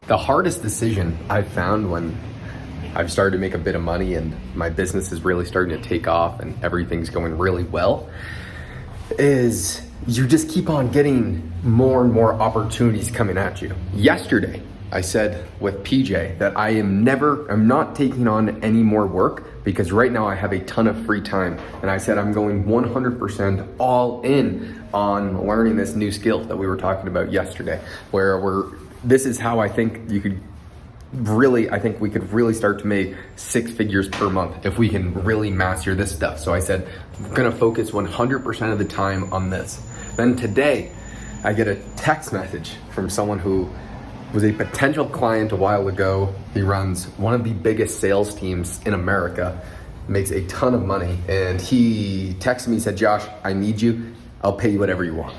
The hardest decision I've found when I've started to make a bit of money and my business is really starting to take off and everything's going really well is you just keep on getting more and more opportunities coming at you. Yesterday, I said with PJ that I'm not taking on any more work because right now I have a ton of free time. And I said I'm going 100% all in on learning this new skill that we were talking about yesterday, this is how I think we could really start to make 6 figures per month if we can really master this stuff. So I said, I'm gonna focus 100% of the time on this. Then today, I get a text message from someone who was a potential client a while ago. He runs one of the biggest sales teams in America, makes a ton of money. And he texted me, said, Josh, I need you. I'll pay you whatever you want.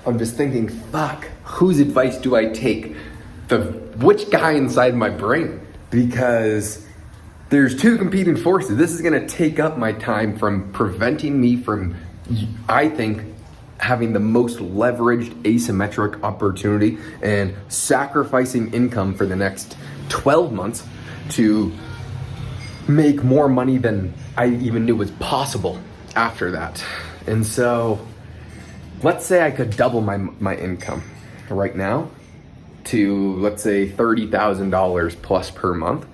I'm just thinking, fuck, whose advice do I take? Which guy inside my brain? Because there's two competing forces. This is gonna take up my time from preventing me from, I think, having the most leveraged asymmetric opportunity and sacrificing income for the next 12 months to make more money than I even knew was possible after that. And so let's say I could double my income right now to, let's say, $30,000 plus per month.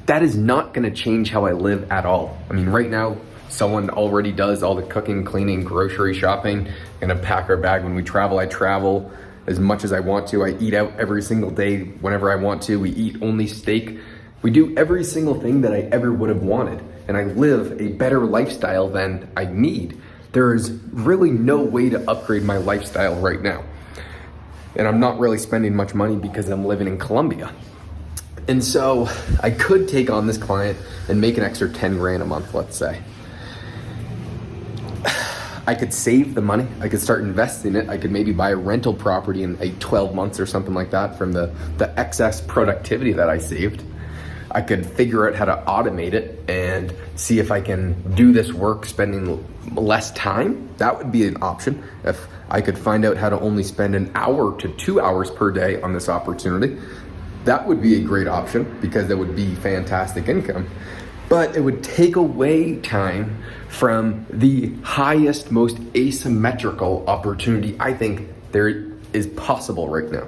That is not gonna change how I live at all. I mean, right now, someone already does all the cooking, cleaning, grocery shopping, gonna pack our bag when we travel. I travel as much as I want to. I eat out every single day whenever I want to. We eat only steak. We do every single thing that I ever would have wanted. And I live a better lifestyle than I need. There is really no way to upgrade my lifestyle right now. And I'm not really spending much money because I'm living in Colombia. And so I could take on this client and make an extra 10 grand a month, let's say. I could save the money. I could start investing it. I could maybe buy a rental property in 12 months or something like that from the excess productivity that I saved. I could figure out how to automate it and see if I can do this work spending less time. That would be an option. If I could find out how to only spend an hour to 2 hours per day on this opportunity, that would be a great option because that would be fantastic income. But it would take away time from the highest, most asymmetrical opportunity I think there is possible right now.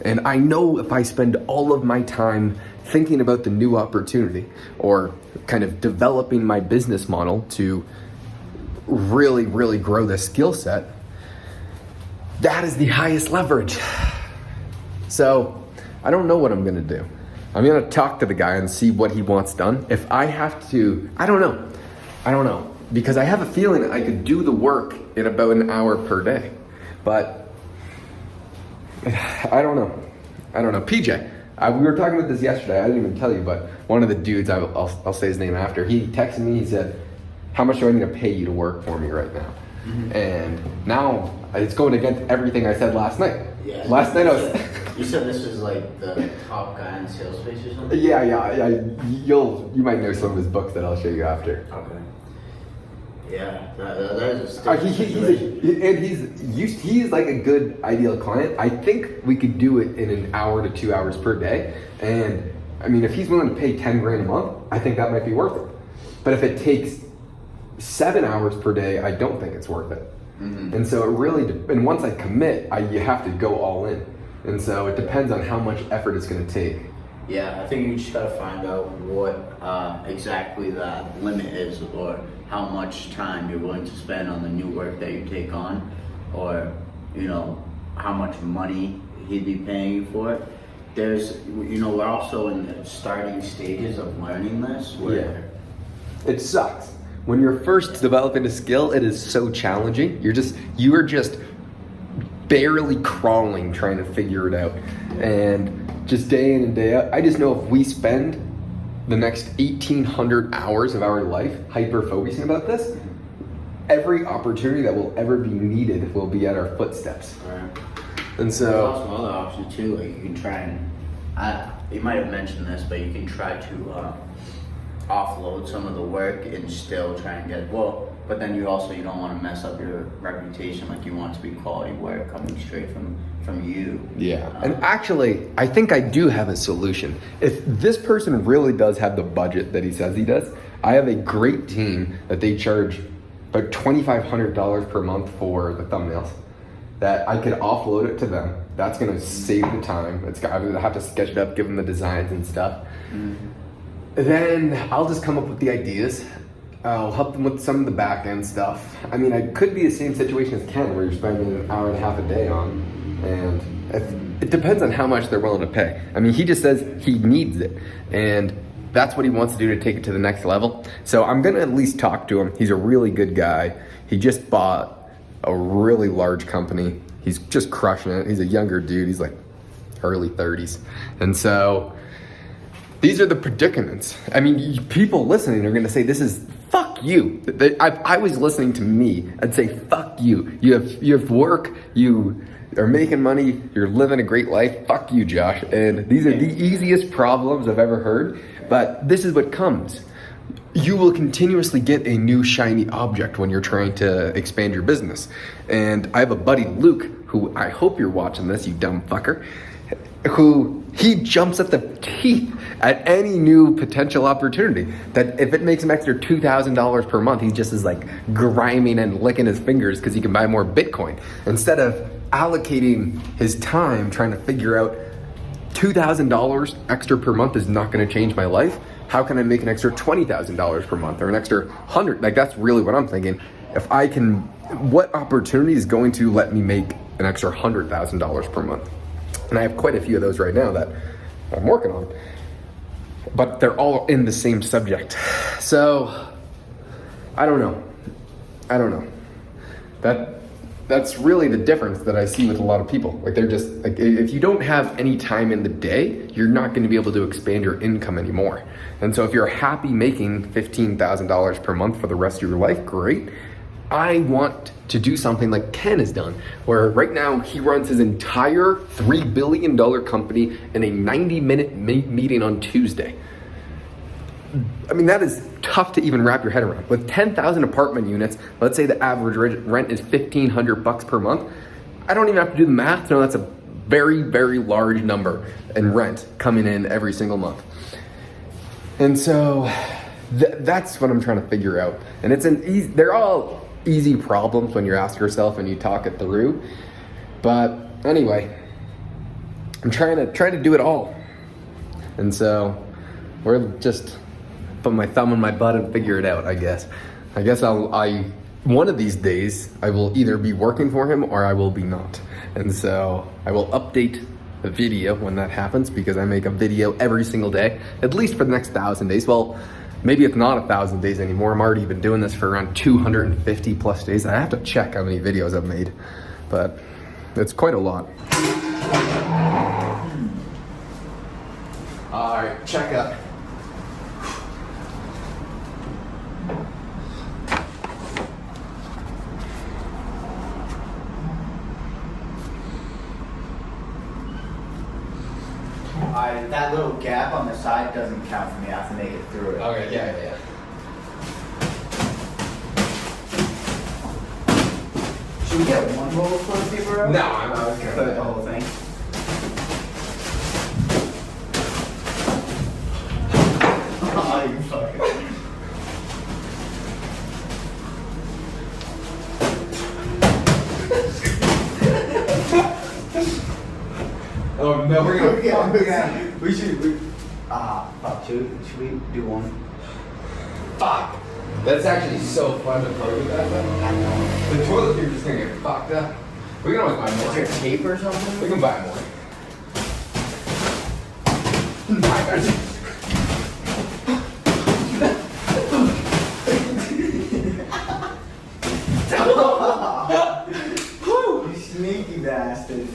And I know if I spend all of my time thinking about the new opportunity or kind of developing my business model to really, really grow this skill set, that is the highest leverage. So I don't know what I'm gonna do. I'm gonna talk to the guy and see what he wants done. If I have to, I don't know. Because I have a feeling I could do the work in about an hour per day. But I don't know. PJ, we were talking about this yesterday. I didn't even tell you, but one of the dudes, I'll say his name after, he texted me, he said, how much do I need to pay you to work for me right now? Mm-hmm. And now it's going against everything I said last night. Yeah. Last night I was... You said this was like the top guy in the sales space or something? Yeah. You might know some of his books that I'll show you after. Okay. Yeah, that is a he's like a good ideal client. I think we could do it in an hour to 2 hours per day. And I mean, if he's willing to pay 10 grand a month, I think that might be worth it. But if it takes 7 hours per day, I don't think it's worth it. Mm-hmm. And so it really, and once I commit, you have to go all in. And so it depends on how much effort it's going to take. Yeah, I think you just got to find out what exactly that limit is, or how much time you're willing to spend on the new work that you take on, or how much money he'd be paying you for it. There's, we're also in the starting stages of learning this. Yeah, it sucks. When you're first developing a skill, it is so challenging. You are just barely crawling trying to figure it out. And just day in and day out, I just know if we spend the next 1,800 hours of our life hyper-focusing about this, every opportunity that will ever be needed will be at our footsteps. Right. And so... There's also another option too, like you can try and, you might have mentioned this, but you can try to offload some of the work and still try and get, but then you don't want to mess up your reputation. Like, you want it to be quality work coming straight from you. Yeah. And actually, I think I do have a solution. If this person really does have the budget that he says he does, I have a great team that they charge about $2,500 per month for the thumbnails, that I could offload it to them. That's going to save the time. I'm going to have to sketch it up, give them the designs and stuff. Then I'll just come up with the ideas. I'll help them with some of the back end stuff. I mean, I could be the same situation as Ken, where you're spending an hour and a half a day on, and it depends on how much they're willing to pay. I mean, he just says he needs it, and that's what he wants to do to take it to the next level. So I'm gonna at least talk to him. He's a really good guy. He just bought a really large company. He's just crushing it. He's a younger dude. He's like early 30s. And so these are the predicaments. I mean, people listening are gonna say, this is fuck you. I was listening to me. I'd say, fuck you. You have work, you are making money, you're living a great life. Fuck you, Josh. And these are the easiest problems I've ever heard, but this is what comes. You will continuously get a new shiny object when you're trying to expand your business. And I have a buddy, Luke, who I hope you're watching this, you dumb fucker, who he jumps at the teeth at any new potential opportunity. That if it makes him extra $2,000 per month, he just is like grinding and licking his fingers because he can buy more Bitcoin. Instead of allocating his time trying to figure out $2,000 extra per month is not going to change my life. How can I make an extra $20,000 per month or an extra 100? Like, that's really what I'm thinking. If I can, what opportunity is going to let me make an extra $100,000 per month? And I have quite a few of those right now that I'm working on, but they're all in the same subject. So I don't know. That's really the difference that I see with a lot of people. Like, they're just like, if you don't have any time in the day, you're not going to be able to expand your income anymore. And so if you're happy making $15,000 per month for the rest of your life, great. I want to do something like Ken has done, where right now he runs his entire $3 billion company in a 90-minute meeting on Tuesday. I mean, that is tough to even wrap your head around. With 10,000 apartment units, let's say the average rent is $1,500 per month. I don't even have to do the math to know that's a very, very large number in rent coming in every single month. And so that's what I'm trying to figure out. And they're all easy problems when you ask yourself and you talk it through. But anyway, I'm trying to do it all. And so we're just put my thumb in my butt and figure it out, I guess. One of these days I will either be working for him or I will be not. And so I will update the video when that happens, because I make a video every single day, at least for the next 1,000 days. Well, maybe it's not 1,000 days anymore. I'm already been doing this for around 250 plus days. I have to check how many videos I've made, but it's quite a lot. All right, check up. That little gap on the side doesn't count for me. I have to make it through it. Okay, yeah. Should we get one roll of toilet paper out? No, I'm not gonna put the whole thing. Oh, you fucking. Oh no, we're gonna We should. Fuck. Should we do one? Fuck. That's actually so fun to play with that though. I know. The toilet paper's just gonna get fucked up. We can always buy more. Is there tape or something? We can buy more. You sneaky bastard.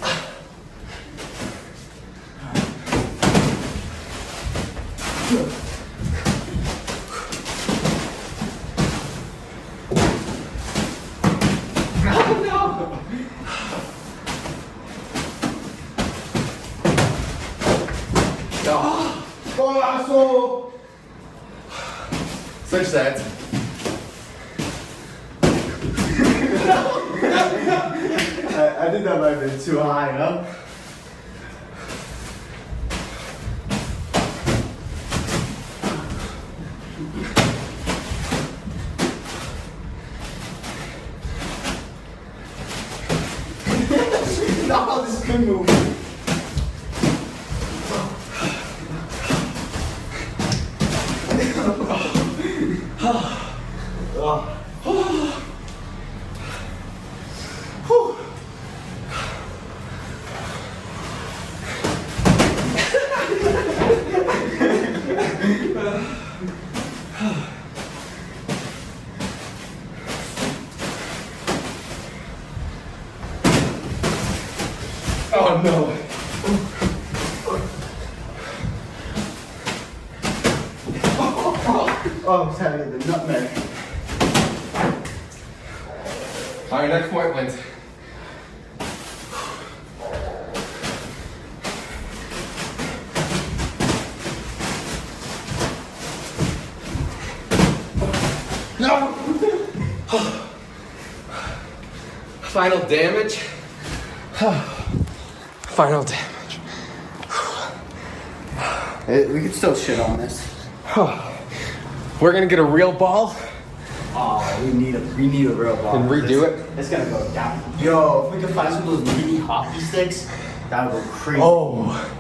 Switch sides. I think that might have been too high, huh? No, this is good move. Oh no. Oh, I'm having the nutmeg. Alright, next point wins. No! Final damage. Final damage. We can still shit on this. We're gonna get a real ball Oh, we need a real ball. and redo it. It's gonna go down. Yo, if we could find some of those mini hockey sticks, that would go crazy. Oh,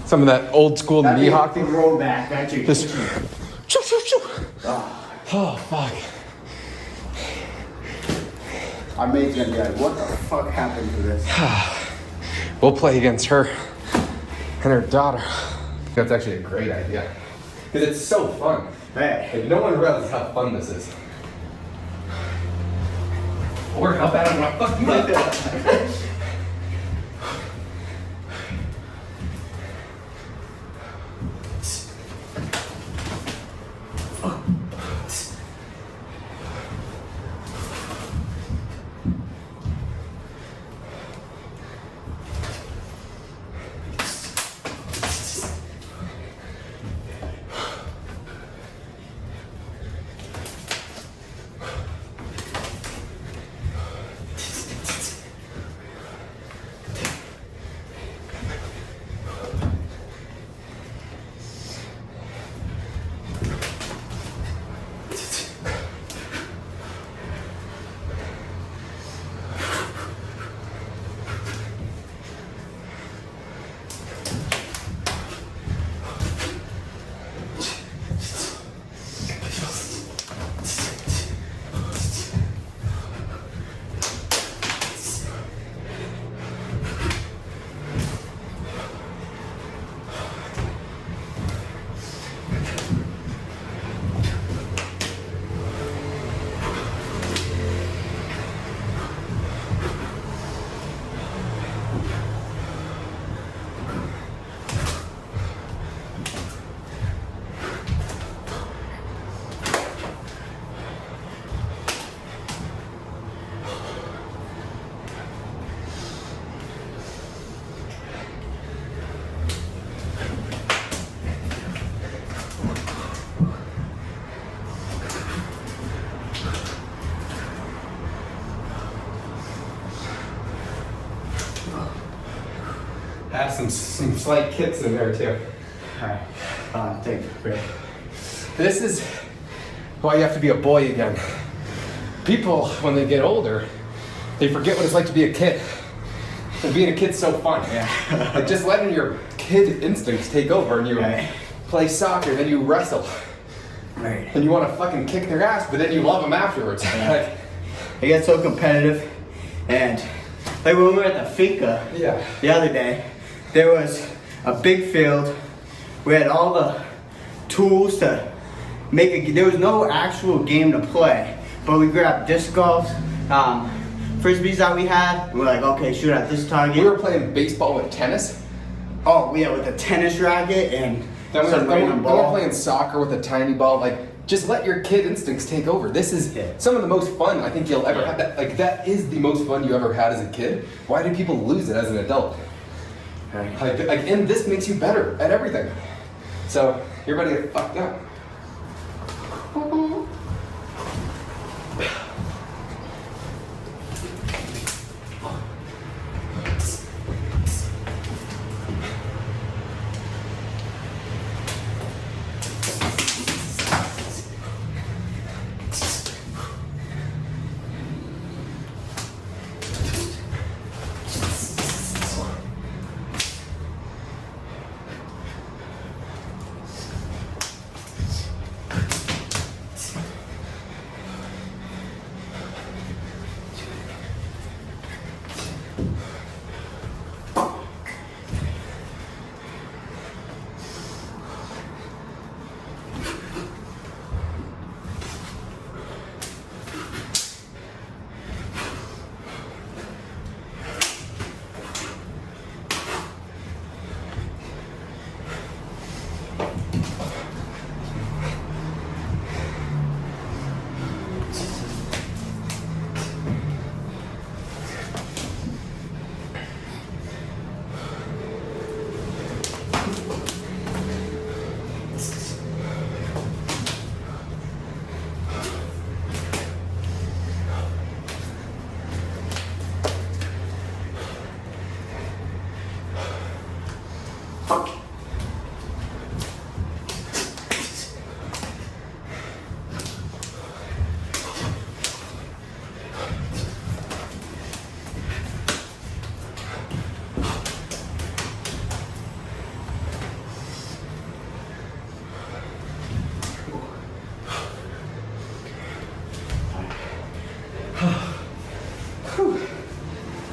some of that old school That'd knee be a hockey. throwback. That's your Just kitchen. shoo, shoo, shoo. Oh, Oh fuck. our mate's gonna be like, what the fuck happened to this? We'll play against her and her daughter. That's actually a great idea. Because it's so fun. Hey. Like, no one realizes how fun this is. Or how bad I'm gonna fuck you up. Have some slight kicks in there too. Alright, take a break. This is why you have to be a boy again. People, when they get older, they forget what it's like to be a kid. And being a kid's so fun. Yeah. Like just letting your kid instincts take over and you Right. play soccer, then you wrestle. Right. And you want to fucking kick their ass, but then you love them afterwards. Yeah. Like, It gets so competitive, and like when we were at the Finca yeah. the other day, there was a big field. We had all the tools to make a. There was no actual game to play, but we grabbed disc golf, frisbees that we had. And we're like, okay, shoot at this target. We were playing baseball with tennis. Oh yeah, with a tennis racket and Then we some were random ball. playing soccer with a tiny ball. Like, just let your kid instincts take over. This is Yeah. some of the most fun I think you'll ever have. That is the most fun you ever had as a kid. Why do people lose it as an adult? Right. And this makes you better at everything. So you're about to get fucked up.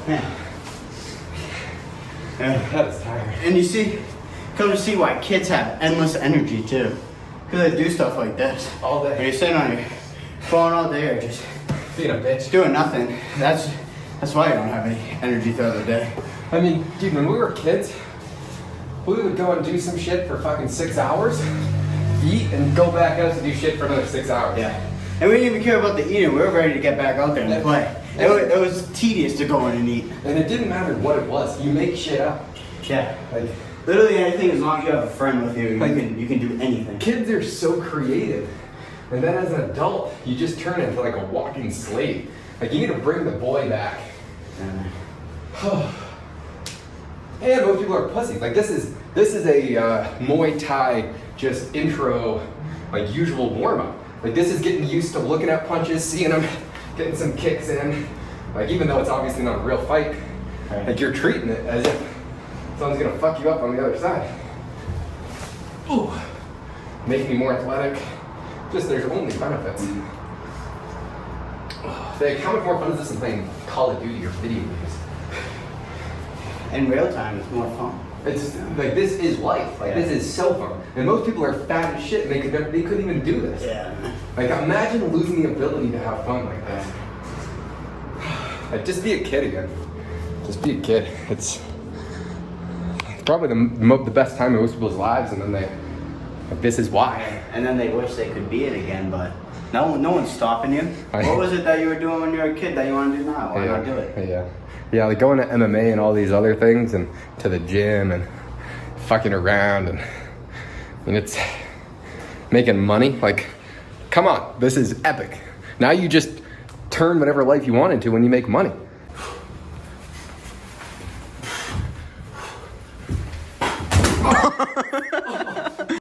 Yeah. That is tiring. And you see, come to see why kids have endless energy too. Because they do stuff like this. All day. When you're sitting on your phone all day or just Being a bitch. doing nothing, that's why you don't have any energy throughout the day. I mean, dude, when we were kids, we would go and do some shit for fucking 6 hours, eat, and go back out to do shit for another 6 hours. Yeah. And we didn't even care about the eating. We were ready to get back out there and play. It was tedious to go in and eat. And it didn't matter what it was. You make shit up. Yeah. Like, Literally anything, as long as you have a friend with you, Like- you can do anything. kids are so creative. And then as an adult, you just turn into like a walking slave. Like, you need to bring the boy back. And most people are pussies. Like, this is a Muay Thai just intro, like, usual warm-up. Like, this is getting used to looking at punches, seeing them, getting some kicks in. Like, even though it's obviously not a real fight, Right. like, you're treating it as if someone's gonna fuck you up on the other side. Ooh, making me more athletic. Just, there's only benefits. Like, how much more fun is this than playing Call of Duty or video games? In real time, it's more fun. It's like, this is life. Like, this is so fun. And most people are fat as shit and they couldn't even do this. Yeah. Like, imagine losing the ability to have fun like this. Like, just be a kid again. Just be a kid. It's probably the best time in most people's lives, and then like, this is why. And then they wish they could be it again, but no one's stopping you. I- What was it that you were doing when you were a kid that you want to do now? Why not do it? Yeah, like going to MMA and all these other things, and to the gym and fucking around, and it's making money. Like, come on, this is epic. Now you just turn whatever life you want into when you make money.